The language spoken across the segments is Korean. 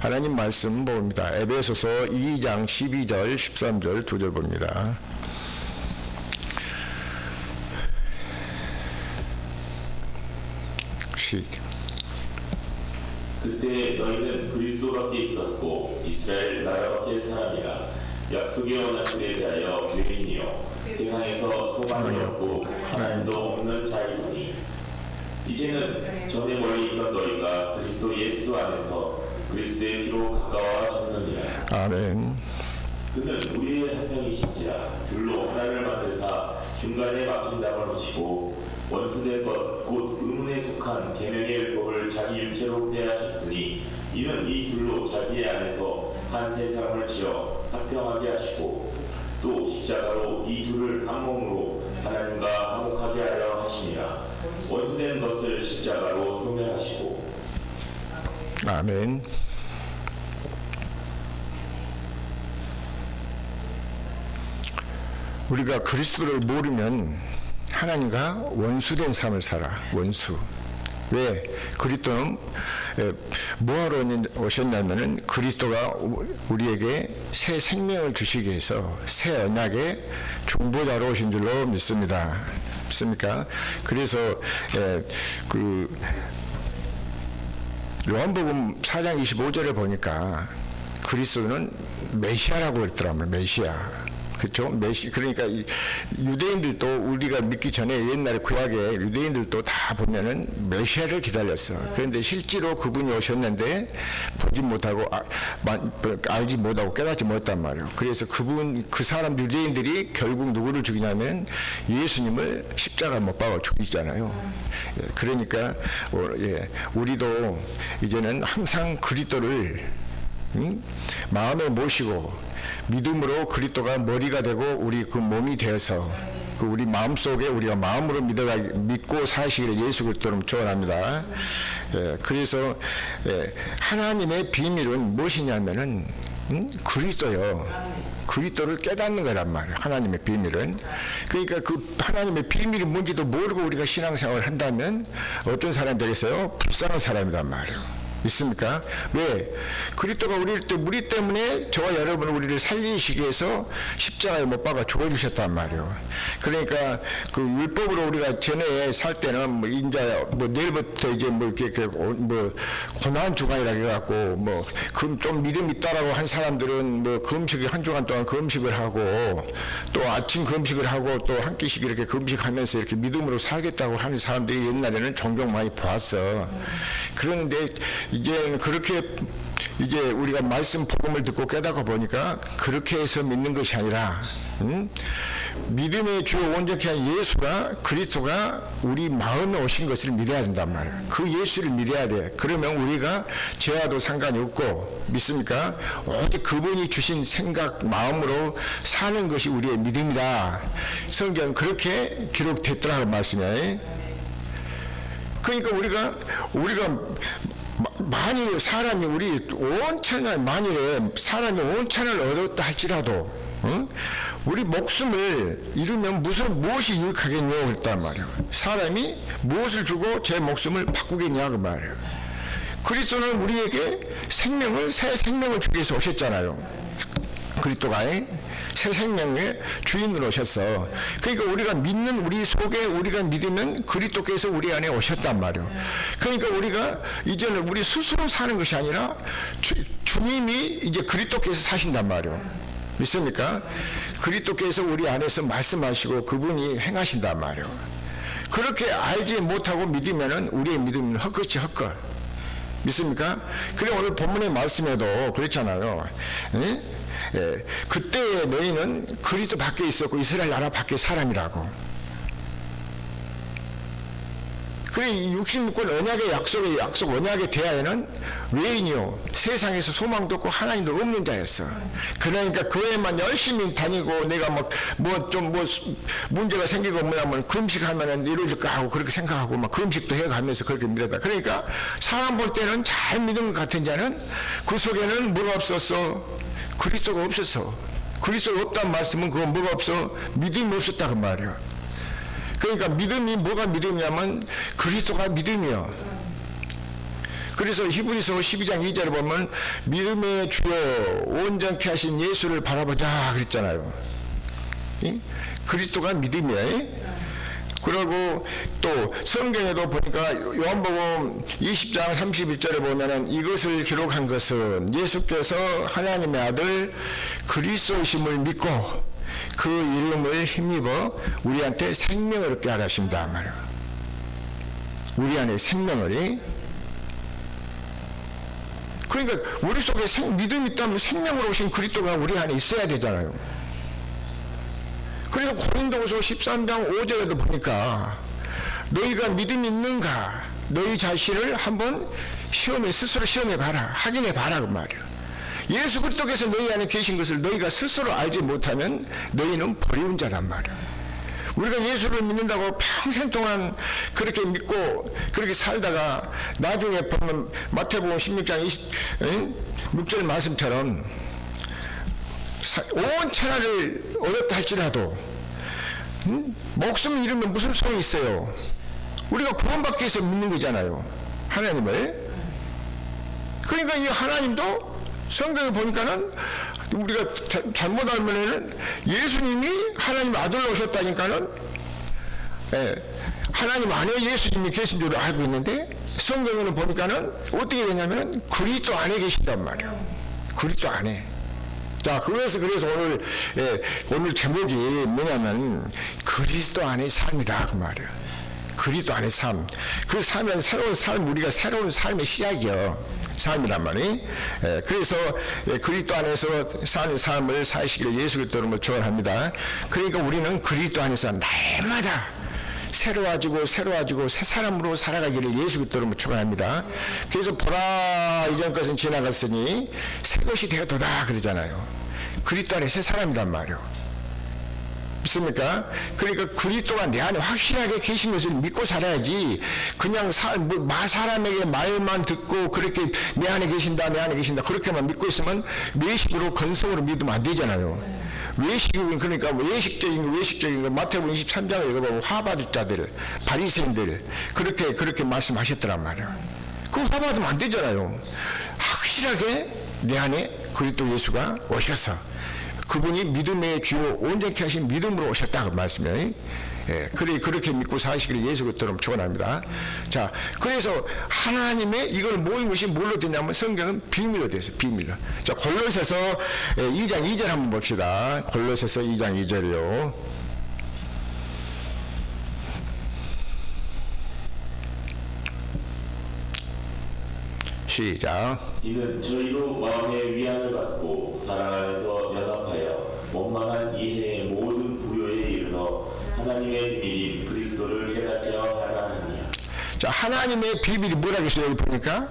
하나님 말씀 봅니다. 에베소서 2장 12절 13절 2절 봅니다. 그때 너희는 그리스도밖에 있었고 이스라엘 나라밖에 사람이라 약속의 원하심에 대하여 외인이요 세상에서 소망이 없고 하나님도 없는 자이더니 이제는 전에 멀리 있던 너희가 그리스도 예수 안에서 그리스도의 피로 가까워졌느니라. 아멘. 그는 우리의 한 명이시지라 둘로 하나를 만드사 중간에 막힌 담을 하시고 원수된 것 곧 의문에 속한 계명의 율법을 자기 육체로 폐하셨으니 이는 이 둘로 자기 안에서 한 세상을 지어 합평하게 하시고 또 십자가로 이 둘을 한 몸으로 하나님과 화목하게 하려 하시니라. 원수된 것을 십자가로 소멸하시고. 아멘. 우리가 그리스도를 모르면 하나님과 원수된 삶을 살아. 원수. 왜? 그리스도는 뭐하러 오셨냐면은 그리스도가 우리에게 새 생명을 주시기 위해서 새 언약의 중보자로 오신 줄로 믿습니다. 믿습니까? 그래서 그 요한복음 4장 25절에 보니까 그리스도는 메시아라고 그랬더라고요. 메시아. 그렇죠? 그러니까 유대인들도 우리가 믿기 전에 옛날에 구약에 유대인들도 다 보면은 메시아를 기다렸어. 그런데 실제로 그분이 오셨는데 보지 못하고 알지 못하고 깨닫지 못했단 말이에요. 그래서 그 사람 유대인들이 결국 누구를 죽이냐면 예수님을 십자가 못 박아 죽이잖아요. 그러니까 우리도 이제는 항상 그리스도를 마음에 모시고 믿음으로 그리스도가 머리가 되고 우리 그 몸이 되어서 그 우리 마음속에 우리가 마음으로 믿고 사시기를 예수 그리스도로 축원합니다. 그래서 하나님의 비밀은 무엇이냐면은 그리스도요. 그리스도를 깨닫는 거란 말이에요. 하나님의 비밀은. 그러니까 그 하나님의 비밀이 뭔지도 모르고 우리가 신앙생활을 한다면 어떤 사람이 되겠어요? 불쌍한 사람이란 말이에요. 있습니까? 왜? 그리스도가 우리 때문에 저와 여러분 우리를 살리시기 위해서 십자가에 못 박아 죽어주셨단 말이에요. 그러니까 그 율법으로 우리가 전에 살 때는 내일부터 이제 고난 주간이라 해갖고 좀 믿음 있다라고 한 사람들은 금식이 한 주간 동안 금식을 하고 또 아침 금식을 하고 또 한 끼씩 이렇게 금식하면서 이렇게 믿음으로 살겠다고 하는 사람들이 옛날에는 종종 많이 보았어. 그런데 이제 그렇게 이제 우리가 말씀 복음을 듣고 깨닫고 보니까 그렇게 해서 믿는 것이 아니라 믿음의 주요 온전케 한 예수가 그리스도가 우리 마음에 오신 것을 믿어야 된단 말이에요. 그 예수를 믿어야 돼. 그러면 우리가 죄와도 상관이 없고 믿습니까? 오직 그분이 주신 생각 마음으로 사는 것이 우리의 믿음이다. 성경 그렇게 기록됐더라고 말씀이에요. 그러니까 우리가 만일 사람이 만일에 사람이 온천을 얻었다 할지라도 우리 목숨을 잃으면 무엇이 유익하겠냐고 그랬단 말이에요. 사람이 무엇을 주고 제 목숨을 바꾸겠냐 그 말이에요. 그리스도는 우리에게 새 생명을 주기 위해서 오셨잖아요. 그리스도가 새 생명의 주인으로 오셨어. 그러니까 우리가 믿는 우리 속에 우리가 믿으면 그리스도께서 우리 안에 오셨단 말이에요. 그러니까 우리가 이제는 우리 스스로 사는 것이 아니라 주님이 이제 그리스도께서 사신단 말이에요. 믿습니까? 그리스도께서 우리 안에서 말씀하시고 그분이 행하신단 말이에요. 그렇게 알지 못하고 믿으면은 우리의 믿음은 헛것이 헛걸. 믿습니까? 그래 오늘 본문의 말씀에도 그렇잖아요. 그때 너희는 그리스도 밖에 있었고 이스라엘 나라 밖에 사람이라고. 그래 66권 언약의 약속 언약의 대하에는 외인이요 세상에서 소망도 없고 하나님도 없는 자였어. 그러니까 교회만 열심히 다니고 내가 문제가 생기고 뭐냐면 금식하면은 이루어질까 하고 그렇게 생각하고 막 금식도 해가면서 그렇게 믿었다. 그러니까 사람 볼 때는 잘 믿은 것 같은 자는 그 속에는 뭐가 없었어? 그리스도가 없었어. 그리스도가 없다는 말씀은 그거 뭐가 없어? 믿음이 없었다 그 말이야. 그러니까 믿음이 뭐가 믿음이냐면 그리스도가 믿음이야. 그래서 히브리서 12장 2절에 보면 믿음의 주여 온전케 하신 예수를 바라보자 그랬잖아요. 그리스도가 믿음이에요. 그리고 또 성경에도 보니까 요한복음 20장 31절에 보면은 이것을 기록한 것은 예수께서 하나님의 아들 그리스도이심을 믿고 그 이름을 힘입어 우리한테 생명을 얻게 하려 하십니다 말이에요. 우리 안에 생명을. 그러니까 우리 속에 믿음이 있다면 생명으로 오신 그리스도가 우리 안에 있어야 되잖아요. 그래서 고린도후서 13장 5절에도 보니까 너희가 믿음이 있는가 너희 자신을 한번 스스로 시험해 봐라, 확인해 봐라 그 말이에요. 예수 그리스도께서 너희 안에 계신 것을 너희가 스스로 알지 못하면 너희는 버리운 자란 말이에요. 우리가 예수를 믿는다고 평생 동안 그렇게 믿고 그렇게 살다가 나중에 보면 마태복음 16장 26절 말씀처럼 온 천하를 얻었다 할지라도 목숨을 잃으면 무슨 소용이 있어요? 우리가 구원받기 위해서 믿는 거잖아요, 하나님을. 그러니까 이 하나님도 성경을 보니까는 우리가 잘못 알면은 예수님이 하나님 아들로 오셨다니까는 하나님 안에 예수님이 계신 줄 알고 있는데 성경에는 보니까는 어떻게 되냐면은 그리스도 안에 계신단 말이에요. 그리스도 안에. 자, 그래서 오늘 제목이 뭐냐면 그리스도 안의 삶이다 그 말이에요. 그리스도 안의 삶. 그 삶은 새로운 삶, 우리가 새로운 삶의 시작이요. 삶이란 말이. 그래서 그리스도 안에서 사는 삶을 사시기를 예수 그리스도로 축원합니다. 그러니까 우리는 그리스도 안에서 날마다 새로워지고 새 사람으로 살아가기를 예수 그리스도로 축원합니다. 그래서 보라 이전 것은 지나갔으니 새 것이 되었도다 그러잖아요. 그리스도 안에 새 사람이란 말이에요. 믿습니까? 그러니까 그리스도가 내 안에 확실하게 계신 것을 믿고 살아야지 그냥 사람에게 말만 듣고 그렇게 내 안에 계신다 그렇게만 믿고 있으면 외식으로 건성으로 믿으면 안 되잖아요. 외식은 그러니까 외식적인 거 마태복음 23장을 읽어보면 화받을 자들 바리새인들 그렇게 말씀하셨더란 말이에요. 그 화받으면 안 되잖아요. 확실하게 내 안에 그리스도 예수가 오셔서 그분이 믿음의 주요 온전케 하신 믿음으로 오셨다 그 말씀이에요. 그렇게 믿고 사시기를 예수 그리스도로 축원합니다. 자, 그래서 하나님의 이걸 모인 것이 뭘로 되냐면 성경은 비밀로 됐어요. 비밀로. 자, 골로새서 2장 2절 한번 봅시다. 골로새서 2장 2절이요. 시작. 이는 저희로 마음의 위안을 받고 사랑 안에서 연합하여 원만한 이해의 모든 부요에 이르러 하나님의 비밀인 그리스도를 깨닫게 하라 하니라. 자, 하나님의 비밀이 뭐라고 했어요? 여기 보니까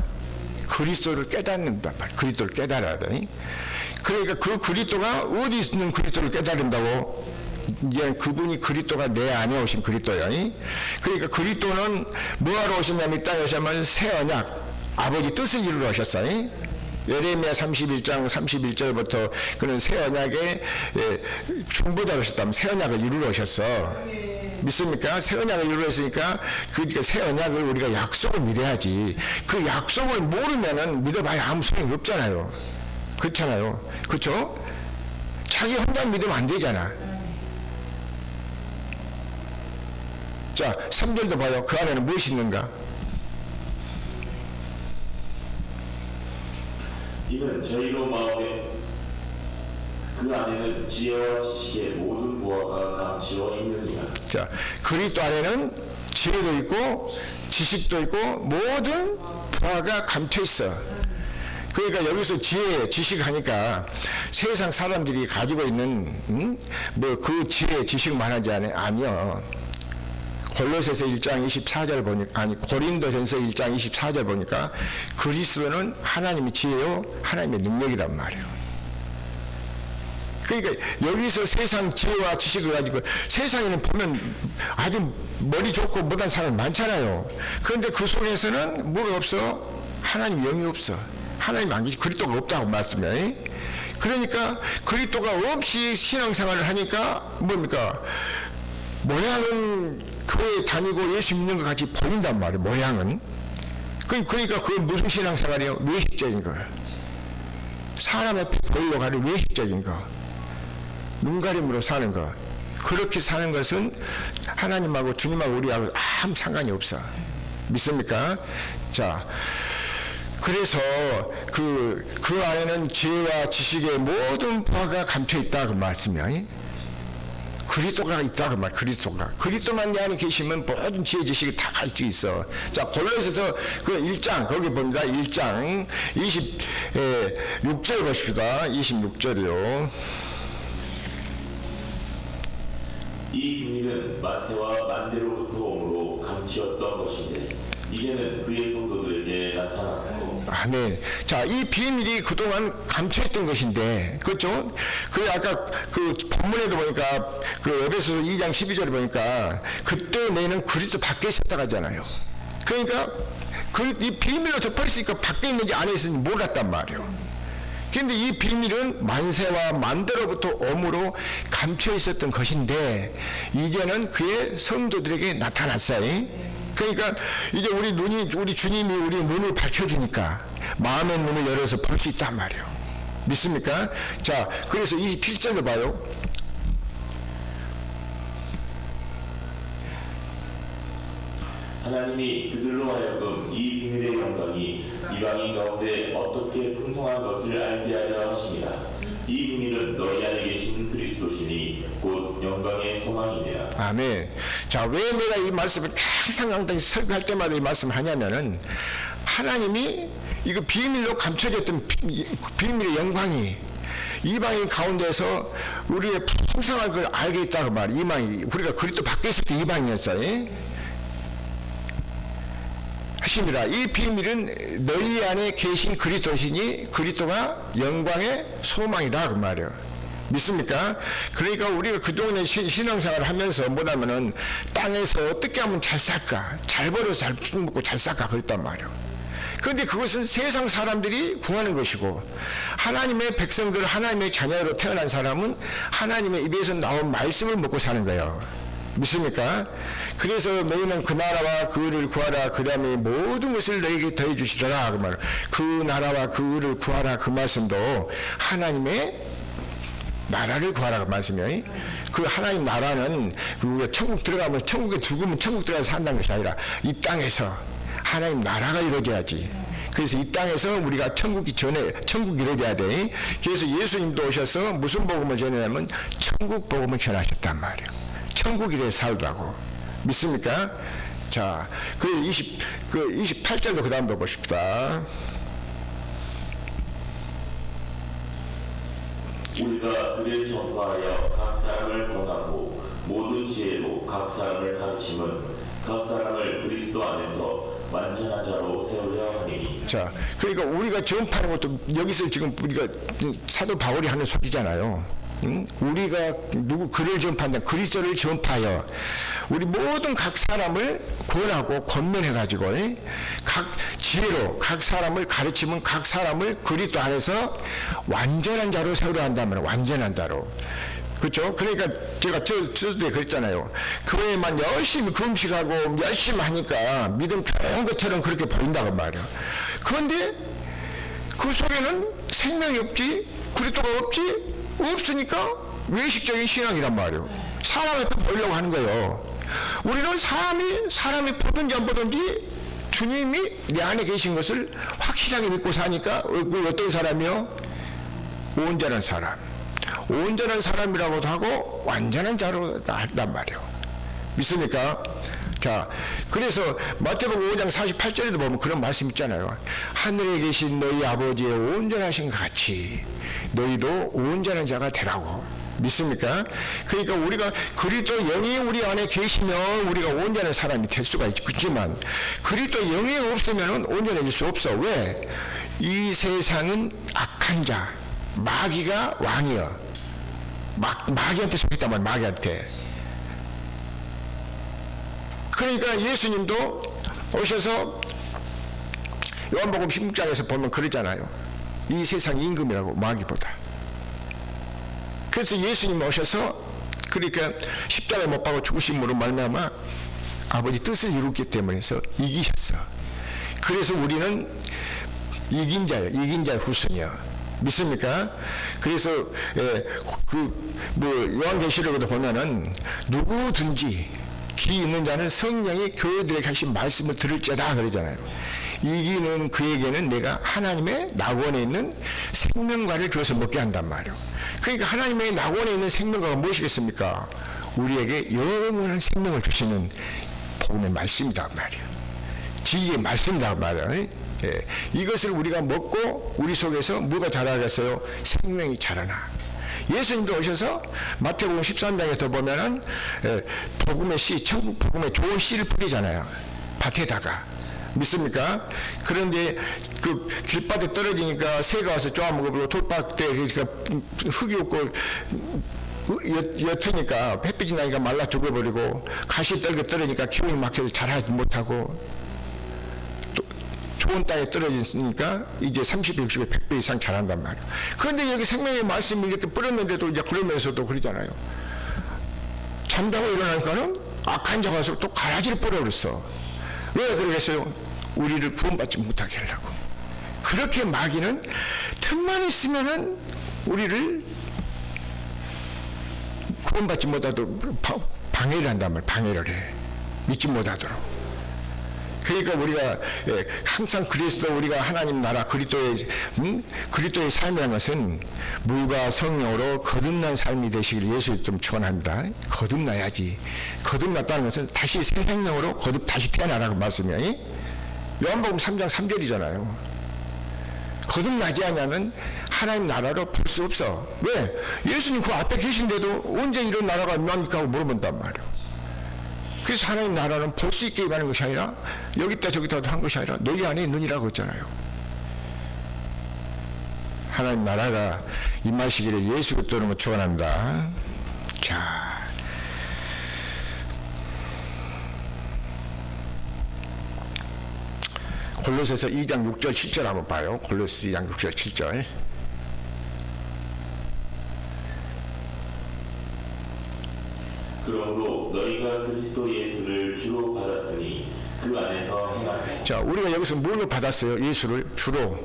그리스도를 깨닫는다. 그리스도를 깨달아야 돼. 그러니까 그 그리스도가 어디 있는 그리스도를 깨달은다고? 이제 그분이 그리스도가 내 안에 오신 그리스도야. 그러니까 그리스도는 뭐하러 오셨냐면 이 땅에 오시면 새 언약 아버지 뜻을 이루러 오셨어요. 예레미야 31장 31절부터 그는 새 언약의 중보자로 오셨다면 새 언약을 이루러 오셨어. 믿습니까? 새 언약을 이루러 오셨으니까 그 새 언약을 우리가 약속을 믿어야지. 그 약속을 모르면은 믿어봐야 아무 소용이 없잖아요. 그렇잖아요. 그렇죠? 자기 혼자 믿으면 안 되잖아. 자, 3절도 봐요. 그 안에는 무엇이 있는가? 이는 저희로 마음에 그 안에는 지혜와 지식의 모든 보화가 감추어 있느니라. 자, 그리스도 안에는 지혜도 있고 지식도 있고 모든 보화가 감춰 있어. 그러니까 여기서 지혜, 지식 하니까 세상 사람들이 가지고 있는 뭐 그 지혜, 지식 말하지 아니요. 골로새서 1장 24절 보니까 고린도전서 1장 24절 보니까 그리스도는 하나님의 지혜요 하나님의 능력이란 말이에요. 그러니까 여기서 세상 지혜와 지식을 가지고 세상에는 보면 아주 머리 좋고 못한 사람이 많잖아요. 그런데 그 속에서는 뭐가 없어? 하나님 영이 없어. 하나님 안 계시 그리스도가 없다고 말씀해. 그러니까 그리스도가 없이 신앙생활을 하니까 뭡니까? 모양은 교회 다니고 예수 믿는 것 같이 보인단 말이에요. 모양은. 그러니까 그건 무슨 신앙생활이에요? 외식적인 거예요. 사람 앞에 보이려고 하는 외식적인 거, 눈가림으로 사는 거. 그렇게 사는 것은 하나님하고 주님하고 우리하고 아무 상관이 없어. 믿습니까? 자, 그래서 그 안에는 지혜와 지식의 모든 바가 감춰 있다 그 말씀이야. 그리스도가 있다 그 말. 그리스도만 내 안에 계시면 모든 지혜 지식이 다 갈 수 있어. 자, 골로새서 그 1장 거기 봅니다. 1장 26절 보십시다. 26절이요. 이 비밀은 만세와 만대로부터 오므로 감추었던 것인데 이제는 그의 성도들에게 나타났고. 아멘. 자, 이 비밀이 그동안 감춰있던 것인데, 그렇죠? 그 아까 그 본문에도 보니까 그 에베소서 2장 12절에 보니까 그때 너희는 그리스도 밖에 있었다 하잖아요. 그러니까 이 비밀로 덮어있으니까 밖에 있는지 안에 있는지 몰랐단 말이에요. 근데 이 비밀은 만세와 만대로부터 오므로 감춰 있었던 것인데 이제는 그의 성도들에게 나타났어요. 그러니까 이제 우리 주님이 우리 눈을 밝혀주니까 마음의 눈을 열어서 볼 수 있단 말이에요. 믿습니까? 자, 그래서 27절을 봐요. 하나님이 그들로 하여금 이 비밀의 영광이 이방인 가운데 어떻게 풍성한 것을 알게 하려 하십니다. 이 비밀은 너희 안에 계신 그리스도시니 곧 영광의 소망이니라. 아멘. 자, 왜 내가 이 말씀을 항상 설교할 때마다 이 말씀을 하냐면은 하나님이 이거 비밀로 감춰졌던 비밀의 영광이 이방인 가운데서 우리의 풍성한 걸 알게 있다고 말이에요. 우리가 그리스도 밖에 있을 때 이방인이었어요. 하십니다. 이 비밀은 너희 안에 계신 그리스도시니 그리스도가 영광의 소망이다 그 말이에요. 믿습니까? 그러니까 우리가 그동안에 신앙생활을 하면서 뭐냐면은 땅에서 어떻게 하면 잘 살까, 잘 벌어서 잘 먹고 잘 살까 그랬단 말이에요. 그런데 그것은 세상 사람들이 구하는 것이고 하나님의 백성들, 하나님의 자녀로 태어난 사람은 하나님의 입에서 나온 말씀을 먹고 사는 거예요. 믿습니까? 그래서 너희는 그 나라와 그 의를 구하라. 그다음에 모든 것을 너희에게 더해 주시리라. 그 말. 그 나라와 그 의를 구하라. 그 말씀도 하나님의 나라를 구하라. 그 말씀이에요. 그 하나님 나라는 우리가 천국 들어가면 천국에 죽으면 천국 들어가서 산다는 것이 아니라 이 땅에서 하나님 나라가 이루어져야지. 그래서 이 땅에서 우리가 천국이 이루어져야 돼. 그래서 예수님도 오셔서 무슨 복음을 전하냐면 천국 복음을 전하셨단 말이에요. 천국이래 살다고. 믿습니까? 자, 그 28절도 그 다음도 보십시다. 우리가 그를 전파하여 각 사람을 권하고 모든 지혜로 각 사람을 가르침은 각 사람을 그리스도 안에서 완전한 자로 세우려 하니. 자, 그러니까 우리가 전파하는 것도 여기서 지금 우리가 사도 바울이 하는 소리잖아요. 우리가 그를 전파한다. 그리스도를 전파하여 우리 모든 각 사람을 권하고 권면해 가지고 각 지혜로 각 사람을 가르치면 각 사람을 그리스도 안에서 완전한 자로 세우려 한다면 완전한 자로. 그렇죠? 그러니까 제가 저도 그랬잖아요. 교회만 열심히 금식하고 열심히 하니까 믿음 좋은 것처럼 그렇게 보인다고 말이에요. 그런데 그 속에는 생명이 없지, 그리스도가 없지, 없으니까 외식적인 신앙이란 말이에요. 사람 앞에 보이려고 하는 거예요. 우리는 사람이 보든지 안 보든지 주님이 내 안에 계신 것을 확실하게 믿고 사니까 어떤 사람이요? 온전한 사람. 온전한 사람이라고도 하고 완전한 자로 한단 말이에요. 믿습니까? 자, 그래서 마태복음 5장 48절에도 보면 그런 말씀 있잖아요. 하늘에 계신 너희 아버지의 온전하신 것 같이 너희도 온전한 자가 되라고. 믿습니까? 그러니까 우리가 그리스도 영이 우리 안에 계시면 우리가 온전한 사람이 될 수가 있지만 그리스도 영이 없으면 온전해질 수 없어. 왜? 이 세상은 악한 자, 마귀가 왕이여. 마귀한테 속했단 말이야. 마귀한테. 그러니까 예수님도 오셔서 요한복음 16장에서 보면 그러잖아요. 이 세상 임금이라고 마귀보다. 그래서 예수님 오셔서 그러니까 십자가에 못 박아 죽으심으로 말미암아 아버지 뜻을 이루기 때문에 해서 이기셨어. 그래서 우리는 이긴 자예요. 이긴 자의 후손이요. 믿습니까? 그래서 요한계시록에도 보면은 누구든지 귀 있는 자는 성령이 교회들에게 하신 말씀을 들을지어다 그러잖아요. 이기는 그에게는 내가 하나님의 낙원에 있는 생명과를 주어서 먹게 한단 말이에요. 그러니까 하나님의 낙원에 있는 생명과가 무엇이겠습니까? 우리에게 영원한 생명을 주시는 복음의 말씀이다 말이에요. 진리의 말씀이다 말이에요. 예. 이것을 우리가 먹고 우리 속에서 뭐가 자라겠어요? 생명이 자라나. 예수님도 오셔서 마태복음 13장에서 보면은 복음의 씨, 천국 복음의 좋은 씨를 뿌리잖아요. 밭에다가. 믿습니까? 그런데 그 길바닥에 떨어지니까 새가 와서 쪼아먹어버리고 돌밭에 그러니까 흙이 없고 옅으니까 햇빛이 나니까 말라 죽어버리고 가시 떨게 떨어지니까 기운이 막혀서 자라지 못하고 또 좋은 땅에 떨어졌으니까 이제 30배, 60배, 100배 이상 자란단 말이에요. 그런데 여기 생명의 말씀이 이렇게 뿌렸는데도 이제 그러면서도 그러잖아요. 잠자고 일어나니까는 악한 자가 와서 또 가라지를 뿌려버렸어. 왜 그러겠어요? 우리를 구원받지 못하게 하려고. 그렇게 마귀는 틈만 있으면은 우리를 구원받지 못하도록 방해를 한단 말이에요. 방해를 해. 믿지 못하도록. 그러니까 우리가 항상 그리스도 우리가 하나님 나라 그리스도의 삶이라는 것은 물과 성령으로 거듭난 삶이 되시길 예수 좀 축원합니다. 거듭나야지. 거듭났다는 것은 다시 새 생명으로 다시 태어나라고 말씀이에요. 요한복음 3장 3절이잖아요. 거듭나지 않으면 하나님 나라로 볼 수 없어. 왜? 예수님 그 앞에 계신데도 언제 이런 나라가 임합니까 하고 물어본단 말이에요. 그래서 하나님 나라는 볼 수 있게 임하는 것이 아니라 여기다 저기다 한 것이 아니라 너희 안에 있느니라고 했잖아요. 하나님 나라가 임하시기를 예수 그리스도로 축원합니다. 자, 골로새서 2장 6절 7절 한번 봐요. 골로새 2장 6절 7절. 그러므로 너희가 그리스도 예수를 주로 받았으니 그 안에서 행하라. 자, 우리가 여기서 뭘로 받았어요? 예수를 주로.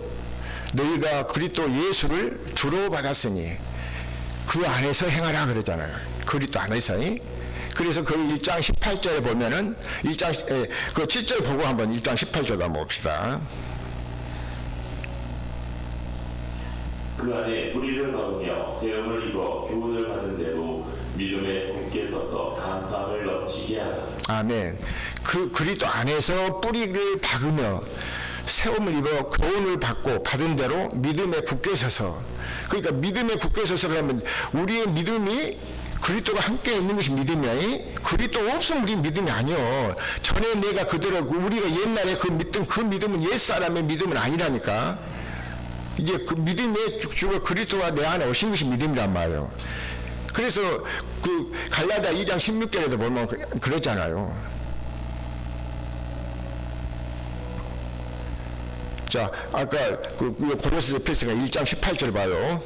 너희가 그리스도 예수를 주로 받았으니 그 안에서 행하라 그러잖아요. 그리스도 안에서. 그래서 그 1장 18절에 보면은 그 7절 보고 한번 1장 18절 한번 봅시다. 그 안에 뿌리를 박으며 세움을 입어 교훈을 받은 대로 믿음에 굳게 서서 감사함을 넘치게 하라. 아멘. 그 그리스도 안에서 뿌리를 박으며 세움을 입어 교훈을 받고 받은 대로 믿음에 굳게 서서. 그러니까 믿음에 굳게 서서 그러면 우리의 믿음이 그리스도가 함께 있는 것이 믿음이야. 그리스도 없으면 우리 믿음이 아니요. 전에 내가 그대로 우리가 옛날에 그 믿음은 옛사람의 믿음은 아니라니까. 이제 그 믿음의 주가 그리스도가 내 안에 오신 것이 믿음이란 말이에요. 그래서 그 갈라디아 2장 16절에도 보면 그랬잖아요. 자, 아까 그 고린도서 에페소가 1장 18절 봐요.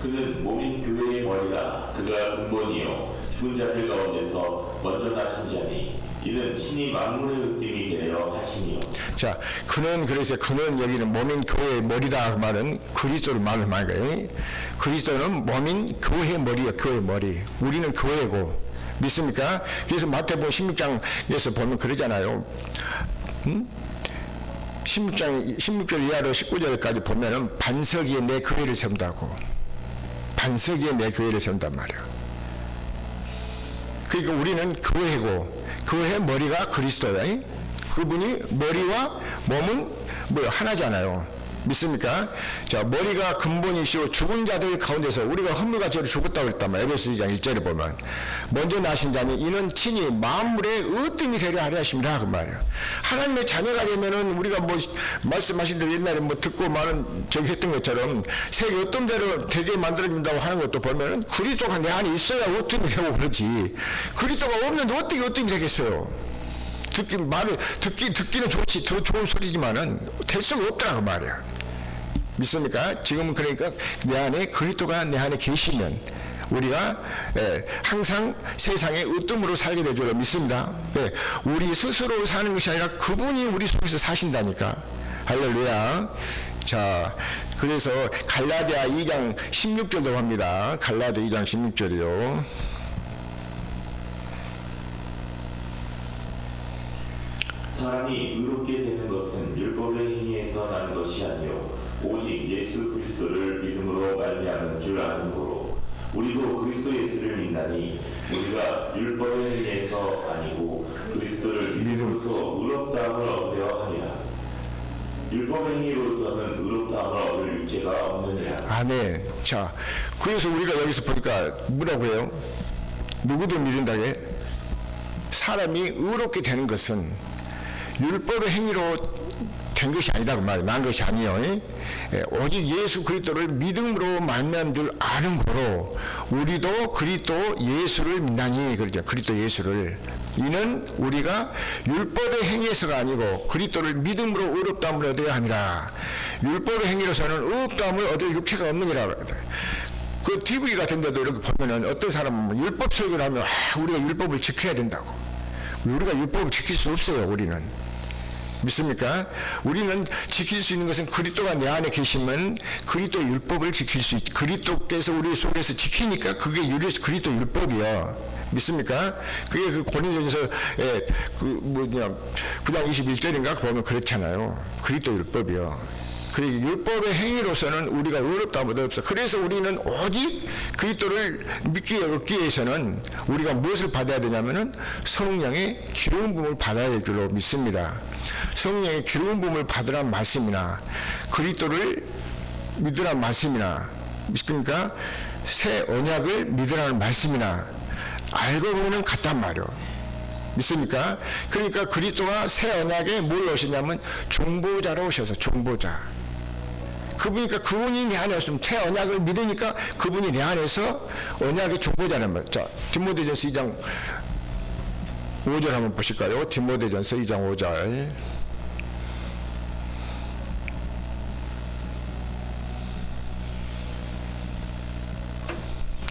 그는 몸인 교회의 머리라. 그가 근본이요 죽은 자들 가운데서 먼저 나신 자니 이는 신이 만물의 으뜸이 되려 하시니요. 자, 그는 여기는 몸인 교회의 머리다 그 말은 그리스도를 말하는 거예요. 그리스도는 몸인 교회의 머리야. 교회의 머리. 우리는 교회고. 믿습니까? 그래서 마태복음 16장에서 보면 그러잖아요. 16절 이하로 19절까지 보면은 반석 위에 내 교회를 세운다고. 반석 위에 내 교회를 세운단 말이야. 그러니까 우리는 교회고, 교회의 머리가 그리스도야. 그분이 머리와 몸은 하나잖아요. 믿습니까? 자, 머리가 근본이시오 죽은 자들 가운데서 우리가 허물과 죄로 죽었다고 했단 말이에요. 에베소 2장 1절에 보면 먼저 나신 자니 이는 친히 만물의 으뜸이 되려 하려 하십니다 그 말이에요. 하나님의 자녀가 되면은 우리가 말씀하신 대로 옛날에 듣고 많은 저기 했던 것처럼 세계 으뜸대로 되게 만들어준다고 하는 것도 보면은 그리스도가 내 안에 있어야 으뜸이 되고 그러지. 그리스도가 없는데 어떻게 으뜸이 되겠어요? 듣기는 좋지, 더 좋은 소리지만은 될 수가 없다 그 말이야. 믿습니까? 지금은 그러니까 내 안에 그리스도가 내 안에 계시면 우리가 항상 세상의 으뜸으로 살게 될 줄로 믿습니다. 우리 스스로 사는 것이 아니라 그분이 우리 속에서 사신다니까. 할렐루야. 자, 그래서 갈라디아 2장 16절로 갑니다. 갈라디아 2장 16절이요. 사람이 의롭게 되는 것은 율법의 행위에서 나는 것이 아니요 오직 예수 그리스도를 믿음으로 말미암은 줄 아는 거로 우리도 그리스도 예수를 믿나니 우리가 율법의 행위에서 아니고 그리스도를 믿음으로써 의롭다함을 얻으려 하니라. 율법의 행위로서는 의롭다함을 얻을 육체가 없느니라. 아멘. 자, 그래서 우리가 여기서 보니까 뭐라고 해요? 누구도 믿는다게 사람이 의롭게 되는 것은 율법의 행위로 된 것이 아니다 그 말이에요. 난 것이 아니요. 오직 예수 그리스도를 믿음으로 말미암은 줄 아는 거로 우리도 그리스도 예수를 믿나니 그러죠. 그리스도 예수를 이는 우리가 율법의 행위에서가 아니고 그리스도를 믿음으로 의롭다함을 얻어야 함이라. 율법의 행위로서는 의롭다함을 얻을 육체가 없느니라. 그 TV 같은 데도 이렇게 보면은 어떤 사람은 율법 설교를 하면 우리가 율법을 지켜야 된다고. 우리가 율법을 지킬 수 없어요. 우리는 믿습니까? 우리는 지킬 수 있는 것은 그리스도가 내 안에 계시면 그리스도 율법을 지킬 수 있. 그리스도께서 우리 속에서 지키니까 그게 그리스도 율법이야. 믿습니까? 그게 그 고린도전서 그 뭐냐 9장 21절인가 보면 그렇잖아요. 그리스도 율법이요. 그리고 율법의 행위로서는 우리가 의롭다함도 없어. 그래서 우리는 오직 그리스도를 믿기 얻기 위해서는 우리가 무엇을 받아야 되냐면은 성령의 기름 부음을 받아야 될 줄로 믿습니다. 성령의 기름 부음을 받으란 말씀이나 그리스도를 믿으란 말씀이나 믿습니까? 새 언약을 믿으라는 말씀이나 알고 보면 같단 말이요. 믿습니까? 그러니까 그리스도가 새 언약에 뭘 오시냐면 중보자로 오셔서 중보자. 그분이니까 그분이 내 안에 없으면 새 언약을 믿으니까 그분이 내 안에서 언약의 중보자란 말. 자, 디모데전서 2장 5절 한번 보실까요? 디모데전서 2장 5절.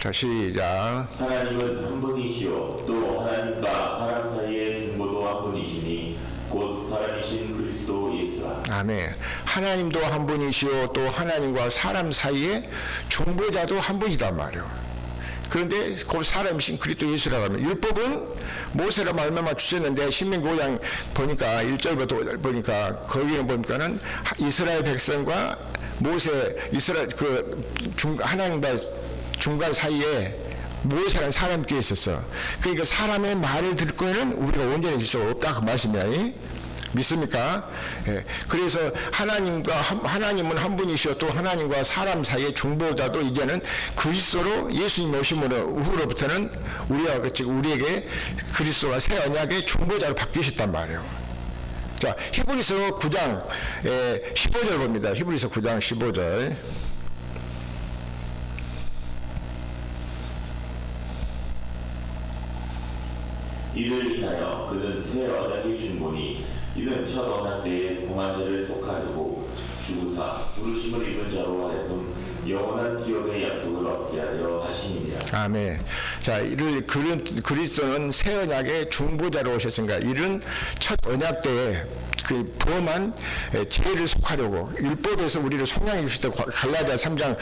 자, 시작. 하나님은 한 분이시요 또 하나님과 사람 사이의 중보도 한 분이시니 곧 사람이신 그리스도 예수라. 아멘. 하나님도 한 분이시요 또 하나님과 사람 사이에 중보자도 한 분이단 말이요. 그런데 그 사람이신 그리스도 예수라고 하면 율법은 모세라 말미암아 주셨는데 신명기 5장 보니까 1절부터 5절 보니까 거기는 보니까는 이스라엘 백성과 모세 이스라엘 하나님과 중간 사이에 모세라는 사람이 껴 있었어. 그러니까 사람의 말을 듣고는 우리가 온전해질 수 없다 그 말씀이야. 믿습니까? 예. 그래서 하나님은 한 분이시오 또 하나님과 사람 사이의 중보자도 이제는 그리스도로 예수님 오심으로 후로부터는 우리와 같이 우리에게 그리스도가 새 언약의 중보자로 바뀌셨단 말이에요. 자, 히브리서 9장 15절 봅니다. 히브리서 9장 15절. 이를 인하여 그는 새 언약의 중보니 이는 첫 언약 때에 공한자를 속하려고 주구사 부르심을 입은 자로 하여금 영원한 기업의 약속을 얻게 하려 하심이니라. 아멘. 자, 그리스도는 새 언약의 중보자로 오셨으니까 이른 첫 언약 때에 그 범한 죄를 속하려고 율법에서 우리를 속량해 주실 때 갈라디아 3장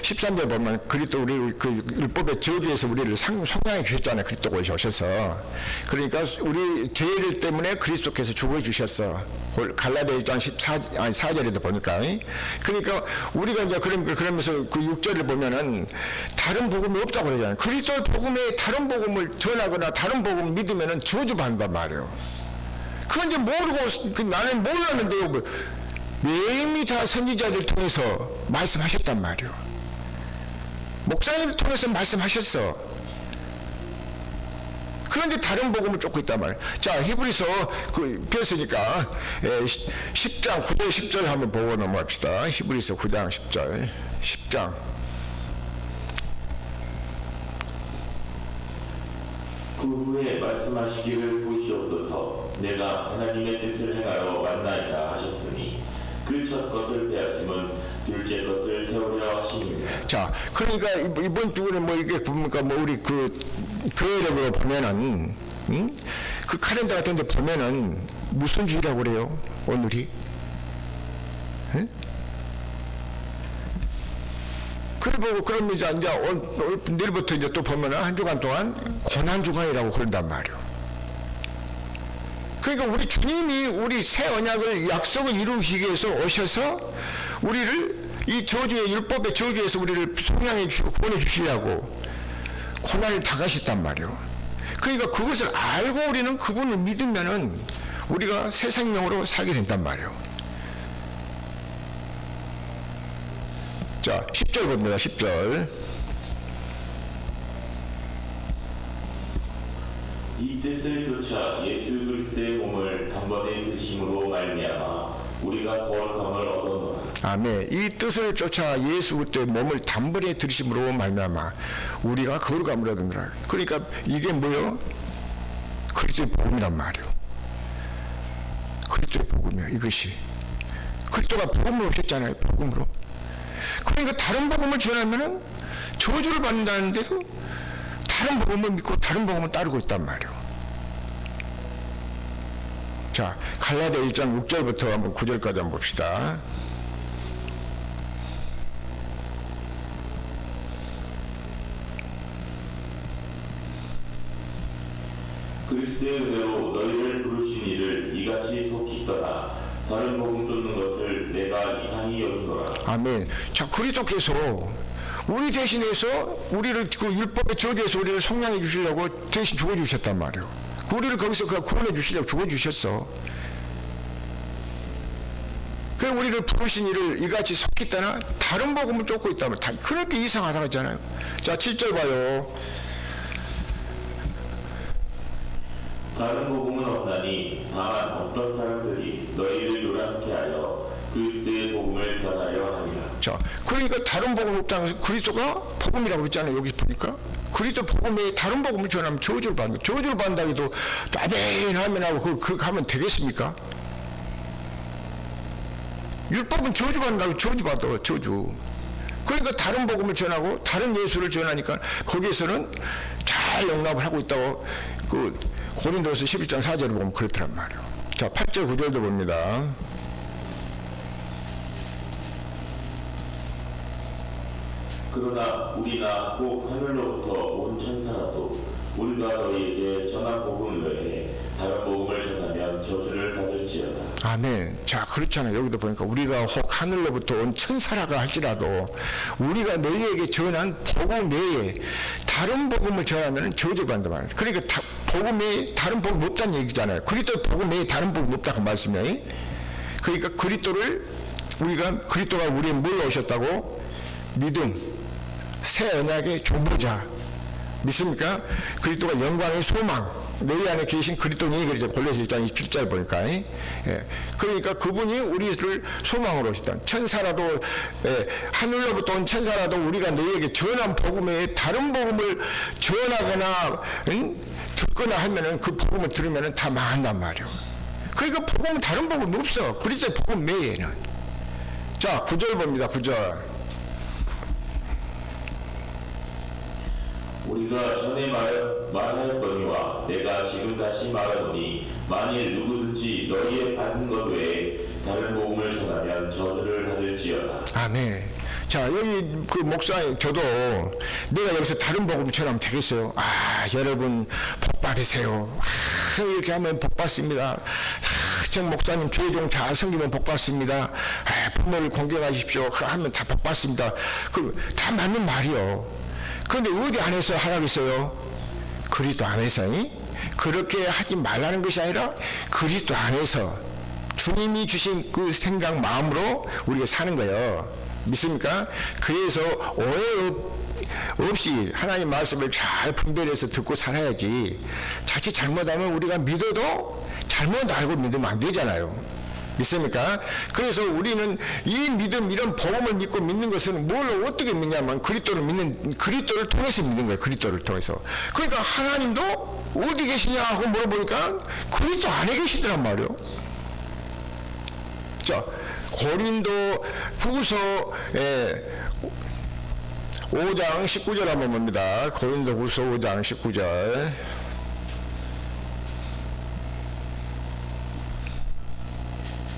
13절 보면 그리스도 우리 그 율법의 저주에서 우리를 속량해 주셨잖아요. 그리스도가 오셔서 그러니까 우리 죄를 때문에 그리스도께서 죽어 주셨어. 갈라디아 1장 4절에도 보니까 그러니까 우리가 이제 그러면서 그 6절을 보면은 다른 복음이 없다고 그러잖아요. 그리스도의 복음에 다른 복음을 전하거나 다른 복음을 믿으면은 저주받는단 말이에요. 그건 이제 모르고 나는 몰랐는데요. 매일이 다 선지자들 통해서 말씀하셨단 말이에요. 목사님을 통해서 말씀하셨어. 그런데 다른 복음을 쫓고 있단 말이에요. 자, 히브리서 배웠으니까 10장 9절 10절 한번 보고 넘어갑시다. 히브리서 9장 10절 10장. 그 후에 말씀하시기를 보시옵소서. 내가 하나님의 뜻을 행하러 왔나이다 하셨으니 그 첫 것을 빼앗음은 둘째 것을 세우려 하심입니다. 자, 그러니까 이번 주에 뭐 이게 뭡니까? 뭐 우리 그 교회력으로 보면은 그 카렌더 같은 데 보면은 무슨 주일이라고 그래요? 오늘이? 응? 그래 보고 그러면 이제 내일부터 이제 또 보면은 한 주간 동안 고난 주간이라고 그런단 말이에요. 그러니까 우리 주님이 우리 새 언약을 약속을 이루기 위해서 오셔서 우리를 이 저주의 율법의 저주에서 우리를 속량해 주시고 구원해 주시려고 고난을 당하셨단 말이에요. 그러니까 그것을 알고 우리는 그분을 믿으면은 우리가 새 생명으로 살게 된단 말이에요. 자, 10절 봅니다. 10절. 이 뜻을 쫓아 예수 그리스도의 몸을 단번에 드심으로 말미암아 우리가 거룩함을 얻어노라. 아멘. 이 뜻을 쫓아 예수 그리스도의 몸을 단번에 들이심으로 말미암아 우리가 거룩함을 얻으노라. 그러니까 이게 뭐요? 그리스도의 복음이란 말이에요. 그리스도의 복음이요. 이것이 그리스도가 복음으로 오셨잖아요. 복음으로. 그러니까 다른 복음을 전하면은 저주를 받는다는데도 다른 복음을 믿고 다른 복음을 따르고 있단 말이에요. 자, 갈라디아 1장 6절부터 한번 9절까지 한번 봅시다. 그리스도의 은혜로 너희를 부르신 이를 이같이 속히 떠나 다른 복음 쫓는 것을 내가 이상히 여기노라. 아멘. 자, 그리스도께서 우리 대신해서 우리를 그 율법의 저주에서 우리를 성량해 주시려고 대신 죽어주셨단 말이에요. 우리를 거기서 구원해 주시려고 죽어주셨어. 그 우리를 부르신 이를 이같이 속히 떠나 다른 복음을 쫓고 있다면 그렇게 이상하다고 했잖아요. 자, 7절 봐요. 다른 복음은 없나니 다만 어떤 사람들이 너희를 요란케 하여 그리스도의 복음을 변하려 하리라. 자, 그러니까 다른 복음 없다는 것은 그리스도가 복음이라고 했잖아요. 여기 보니까 그리스도 복음에 다른 복음을 전하면 저주를 받는, 저주를 받는다고 해도 아멘 하고 그 하면 되겠습니까? 율법은 저주받는다고 저주받아. 저주. 그러니까 다른 복음을 전하고 다른 예수를 전하니까 거기에서는 잘 용납을 하고 있다고 그 고린도서 11장 4절을 보면 그렇더란 말이에요. 자, 8절 9절도 봅니다. 그러나 우리나 꼭 하늘로부터 온 천사라도 우리가 너희에게 전한 복음 외에 다른 복음을 전하면 저주를 받을지어다. 아멘. 자, 그렇잖아요. 여기도 보니까 우리가 혹 하늘로부터 온 천사라가 할지라도 우리가 너희에게 전한 복음 외에 다른 복음을 전하면 저주받는다 말이에요. 그러니까 복음 외에 다른 복음 없다는 얘기잖아요. 그리스도 복음 외에 다른 복음 없다고 말씀이에요. 그러니까 그리스도가 우리에 뭘 오셨다고? 믿음, 새 언약의 존보자. 믿습니까? 그리스도가 영광의 소망, 너희 안에 계신 그리스도니, 그러죠. 골로새 1장 27절 보니까. 예. 그러니까 그분이 우리를 소망으로 오시다. 천사라도, 하늘로부터 온 천사라도 우리가 너희에게 전한 복음에 다른 복음을 전하거나 듣거나 하면은 그 복음을 들으면은 다 망한단 말이에요. 그러니까 복음은 다른 복음이 없어. 그리스도의 복음 외에는. 자, 9절 봅니다. 9절. 우리가 전에 말하였거니와 내가 지금 다시 말하노니 만일 누구든지 너희의 받은 것 외에 다른 복음을 전하면 저주를 받을지어다. 아멘. 자, 여기 그 목사님, 저도 내가 여기서 다른 복음을 전하면 되겠어요? 여러분 복 받으세요. 이렇게 하면 복 받습니다. 정 목사님 조혜종 잘 섬기면 복 받습니다. 부모를 공경하십시오. 하면 다 복 받습니다. 그 다 맞는 말이요. 그런데 어디 안에서 하라겠어요? 그리스도 안에서. 그렇게 하지 말라는 것이 아니라 그리스도 안에서 주님이 주신 그 생각 마음으로 우리가 사는 거예요. 믿습니까? 그래서 오해 없이 하나님 말씀을 잘 분별해서 듣고 살아야지. 자칫 잘못하면 우리가 믿어도 잘못 알고 믿으면 안 되잖아요. 믿습니까? 그래서 우리는 이 믿음, 이런 복음을 믿고 믿는 것은 뭘 어떻게 믿냐면 그리스도를 통해서 믿는 거예요. 그리스도를 통해서. 그러니까 하나님도 어디 계시냐 하고 물어보니까 그리스도 안에 계시더란 말이에요. 자, 고린도 후서 5장 19절 한번 봅니다. 고린도후서 5장 19절.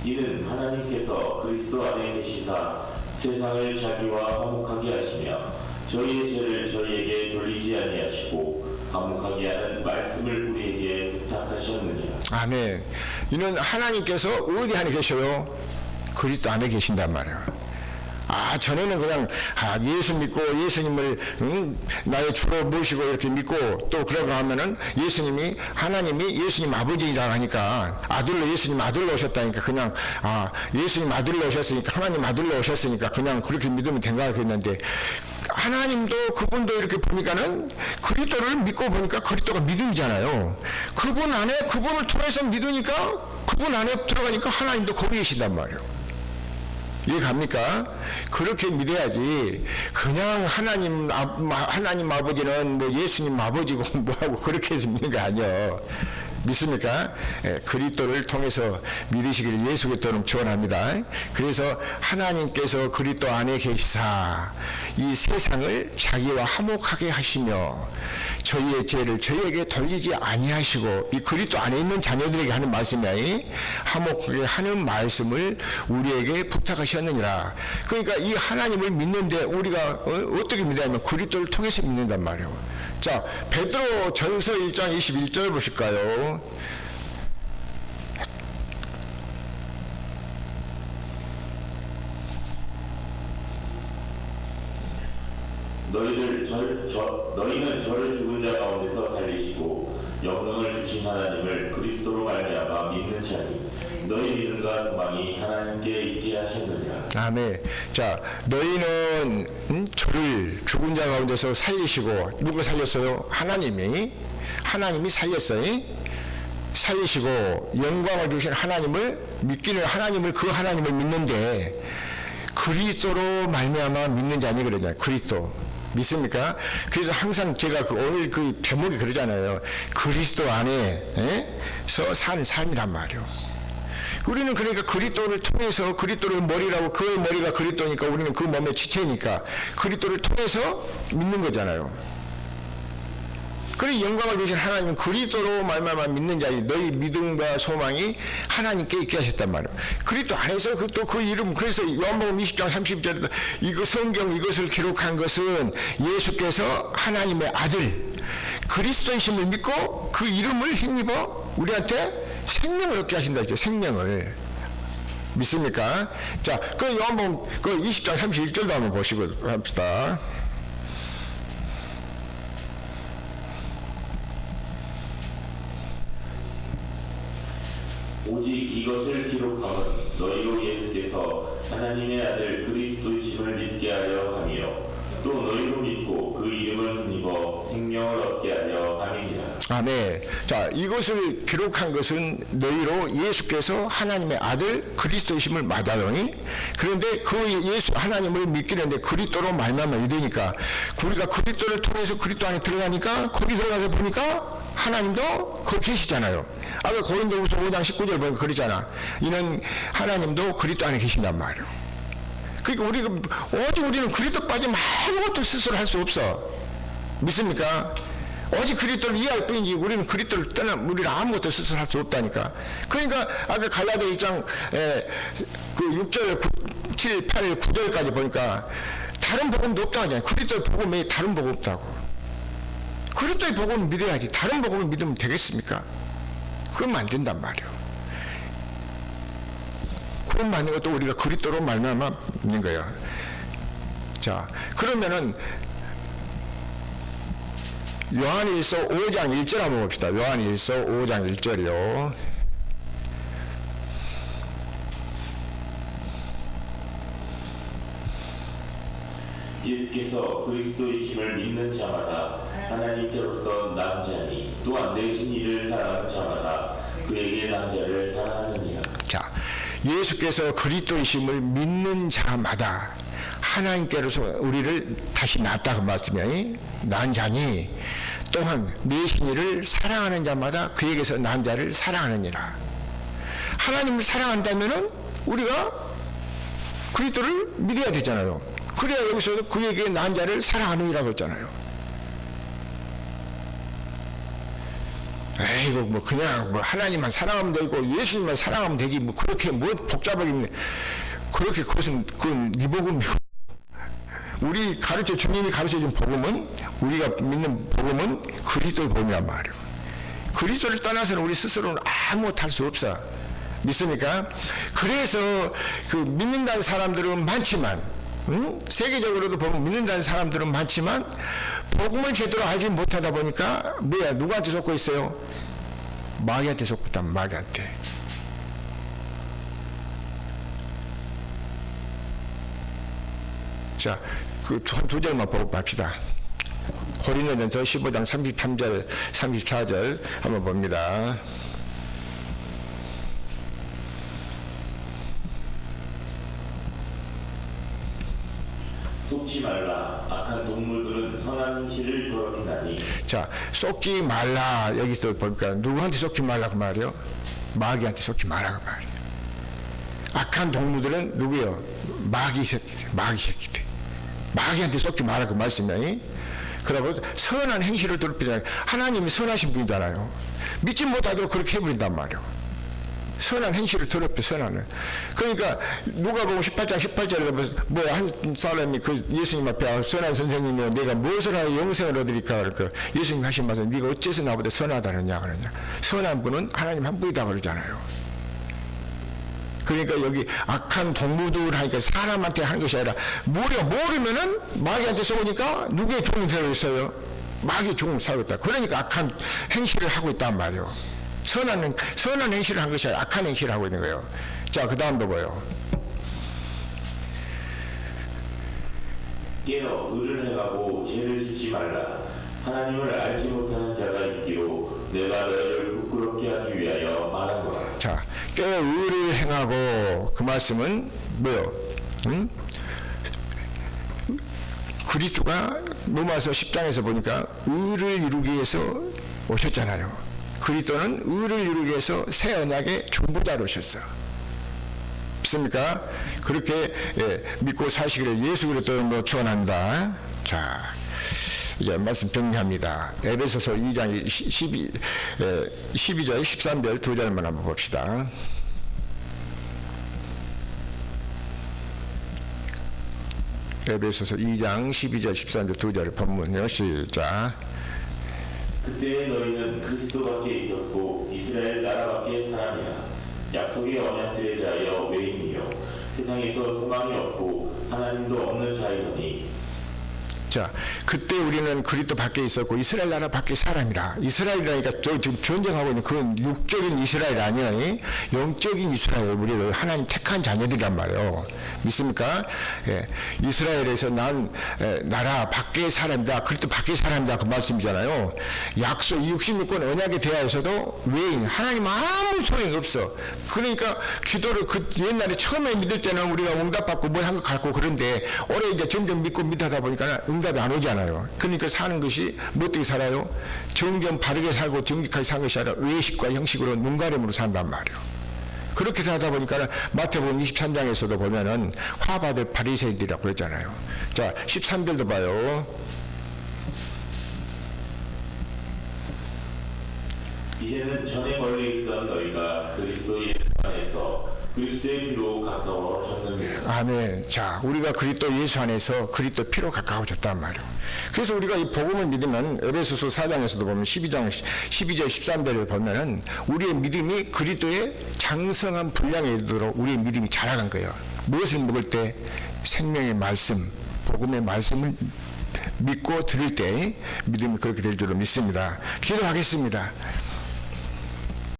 이는 하나님께서 그리스도 안에 계시사 세상을 자기와 화목하게 하시며 저희의 죄를 저희에게 돌리지 아니하시고 화목하게 하는 말씀을 우리에게 부탁하셨느니라. 아멘. 이는 하나님께서 어디 안에 계셔요? 그리스도 안에 계신단 말이에요. 전에는 그냥 예수 믿고 예수님을 나의 주로 모시고 이렇게 믿고 또 그러고 하면은 하나님이 예수님 아버지라고 하니까 예수님 아들로 오셨다니까 그냥 예수님 아들로 오셨으니까 하나님 아들로 오셨으니까 그냥 그렇게 믿으면 된가 했는데, 하나님도 그분도 이렇게 보니까는 그리스도를 믿고 보니까 그리스도가 믿음이잖아요. 그분을 통해서 믿으니까 그분 안에 들어가니까 하나님도 거기 계신단 말이에요. 이해갑니까? 그렇게 믿어야지 그냥 하나님 아버지는 뭐 예수님 아버지고 뭐하고 그렇게 해서 믿는 거 아니에요. 믿습니까? 그리스도를 통해서 믿으시기를 예수 그리스도는 축원합니다. 그래서 하나님께서 그리스도 안에 계시사 이 세상을 자기와 화목하게 하시며 저희의 죄를 저희에게 돌리지 아니하시고, 이 그리스도 안에 있는 자녀들에게 하는 말씀이야. 화목하게 하는 말씀을 우리에게 부탁하셨느니라. 그러니까 이 하나님을 믿는데 우리가 어떻게 믿냐면 그리스도를 통해서 믿는단 말이에요. 자, 베드로 전서 1장 21절 보실까요? 너희는 저를 죽은 자 가운데서 살리시고 영광을 주신 하나님을 그리스도로 말미암아 믿는 자니 너희 믿음과 소망이 하나님께 있게 하셨느니라. 아멘. 자, 너희는 저를 죽은 자 가운데서 살리시고, 누가 살렸어요? 하나님이 살렸어요. 살리시고 영광을 주신 하나님을 그 하나님을 믿는데 그리스도로 말미암아 믿는 자니 그러잖아요. 그리스도 믿습니까? 그래서 항상 제가 오늘 그 제목이 그러잖아요. 그리스도 안에서 사는 삶이란 말이에요. 우리는 그러니까 그리스도를 통해서, 그리스도를 머리라고, 그의 머리가 그리스도니까 우리는 그 몸의 지체니까 그리스도를 통해서 믿는 거잖아요. 그리고 영광을 주신 하나님은 그리스도로 말미암아 믿는 자이 너희 믿음과 소망이 하나님께 있게 하셨단 말이에요. 그리스도 안에서 또 그 이름, 그래서 요한복음 20장 30절 이거 성경 이것을 기록한 것은 예수께서 하나님의 아들 그리스도이심을 믿고 그 이름을 힘입어 우리한테 생명을 얻게 하신다 했죠. 생명을. 믿습니까? 자, 그 요한복음 그 20장 31절도 한번 보시고 합시다. 오직 이것을 기록함은 너희로 예수께서 하나님의 아들 그리스도이심을 믿게 하려 함이요 또 너희로 믿고 그 이름을 힘입어 생명을 얻게 하려 함이니라. 아멘. 자, 이것을 기록한 것은 너희로 예수께서 하나님의 아들 그리스도이심을 말하더니, 그런데 그 예수 하나님을 믿기는데 그리스도로 말미암아 믿으니까 우리가 그리스도를 통해서 그리스도 안에 들어가니까 거기 들어가서 보니까 하나님도 거기 계시잖아요. 아까 고린도후서 5장 19절 보면 그러잖아. 이는 하나님도 그리스도 안에 계신단 말이에요. 그러니까 오직 우리는 그리스도 빠지면 아무것도 스스로 할 수 없어. 믿습니까? 오직 그리스도를 이해할 뿐이지 우리는 그리스도를 떠나면 우리는 아무것도 스스로 할 수 없다니까. 그러니까 아까 갈라디아 2장 그 6절 7, 8, 9절까지 보니까 다른 복음도 없다고 하잖아요. 그리스도의 복음에 다른 복음 없다고. 그리스도의 복음을 믿어야지 다른 복음을 믿으면 되겠습니까? 그러면 안 된단 말이에요. 구원 받는 것도 우리가 그리스도로 말미암아 믿는 거예요. 자, 그러면은 요한일서 5장 1절 한번 봅시다. 요한일서 5장 1절이요. 예수께서 그리스도이심을 믿는 자마다 하나님께로서 남자니 또한 내신 이를 사랑하는 자마다 그에게 남자를 사랑하느니라. 자, 예수께서 그리스도이심을 믿는 자마다 하나님께로서 우리를 다시 낳았다 그 말씀이야. 낳은 자니 또한 내신 이를 사랑하는 자마다 그에게서 낳은 자를 사랑하느니라. 하나님을 사랑한다면은 우리가 그리스도를 믿어야 되잖아요. 그래야 여기서 그에게 난 자를 사랑하느니라고 했잖아요. 에이고 뭐 그냥 뭐 하나님만 사랑하면 되고 예수님만 사랑하면 되지 뭐 그렇게 뭐 복잡하게 그렇게 그건 미복음이고, 우리 주님이 가르쳐준 복음은, 우리가 믿는 복음은 그리스도의 복음이란 말이에요. 그리스도를 떠나서는 우리 스스로는 아무것도 할 수 없어. 믿습니까? 그래서 그 믿는다는 사람들은 많지만, 세계적으로도 보면 믿는다는 사람들은 많지만 복음을 제대로 알지 못하다 보니까 뭐야, 누구한테 속고 있어요? 마귀한테 속고 있다. 마귀한테. 자, 그 두 절만 보고 봅시다. 고린도전서 15장 33절, 34절 한번 봅니다. 속지 말라. 악한 동물들은 선한 행실을 더럽히나니. 자, 속지 말라. 여기서 보니까 누구한테 속지 말라고 말이요? 마귀한테 속지 말라고 말이요. 악한 동물들은 누구요? 마귀 새끼들. 마귀한테 속지 말라고 말씀이. 그러고 선한 행실을 더럽히잖아요. 하나님이 선하신 분이잖아요. 믿지 못하도록 그렇게 해버린단 말이에요. 선한 행실을 더럽혀, 선한을. 그러니까 누가복음 18장 18절에 뭐야, 한 사람이 그 예수님 앞에 선한 선생님이여 내가 무엇을 하여 영생을 얻으리까 그럴까. 예수님 하신 말씀, 네가 어째서 나보다 선하다느냐 그러냐. 선한 분은 하나님 한 분이다 그러잖아요. 그러니까 여기 악한 동물들 하니까 사람한테 하는 것이 아니라 모르면은 마귀한테 쏘니까 누구의 종이 되어 있어요? 마귀의 종을 사고 있다. 그러니까 악한 행실을 하고 있단 말이에요. 선한 행실을 한 것이 아니라 악한 행실을 하고 있는 거예요. 자, 그 다음 보고요. 깨어 의를 행하고 죄를 짓지 말라. 하나님을 알지 못하는 자가 있기로 내가 너희를 부끄럽게 하기 위하여 말하노라. 자, 깨어 의를 행하고, 그 말씀은 뭐요? 그리스도가 로마서 10장에서 보니까 의를 이루기 위해서 오셨잖아요. 그리스도는 의를 이루기 위해서 새 언약의 중보자로 오셨어. 믿습니까? 그렇게 믿고 사시기를 예수 그리스도로 축원한다. 자, 이제 말씀 정리합니다. 에베소서 2장 12절 13절 두 절만 한번 봅시다. 에베소서 2장 12절 13절 두 절 본문요. 시작. 그때 너희는 그리스도 밖에 있었고 이스라엘 나라 밖에 사람이라. 약속의 언약들에 대하여 외인이요 세상에서 소망이 없고 하나님도 없는 자이더니. 자, 그때 우리는 그리스도 밖에 있었고 이스라엘 나라 밖에 사람이라. 이스라엘이라니까 지금 전쟁하고 있는 그건 육적인 이스라엘 아니에요. 영적인 이스라엘, 우리를 하나님 택한 자녀들이란 말이에요. 믿습니까? 예. 이스라엘에서 난 나라 밖에 사람이다. 그리스도 밖에 사람이다. 그 말씀이잖아요. 약속 66권 언약에 대하여서도 외인, 하나님 아무 소용이 없어. 그러니까 기도를 그 옛날에 처음에 믿을 때는 우리가 응답받고 뭐 한 것 같고 그런데 올해 이제 점점 믿고 믿하다 보니까 응답이 안 오잖아요. 그러니까 사는 것이 뭐 어떻게 살아요? 정정 바르게 살고 정직하게 사는 것이 아니라 외식과 형식으로 눈가림으로 산단 말이에요. 그렇게 살다 보니까 마태복음 23장에서도 보면은 화받을 바리새인들이라고 그랬잖아요. 자, 13절도 봐요. 이제는 전에 멀리 있던 너희가 그리스도 예수 안에서 그리스도의 피로 가까워졌느니라. 아멘. 자, 우리가 그리스도 예수 안에서 그리스도 피로 가까워졌단 말이에요. 그래서 우리가 이 복음을 믿으면 에베소서 4장에서도 보면 12장 12절 13절을 보면은 우리의 믿음이 그리스도의 장성한 분량에 이르도록 우리의 믿음이 자라간 거예요. 무엇을 먹을 때? 생명의 말씀, 복음의 말씀을 믿고 들을 때 믿음이 그렇게 될 줄로 믿습니다. 기도하겠습니다.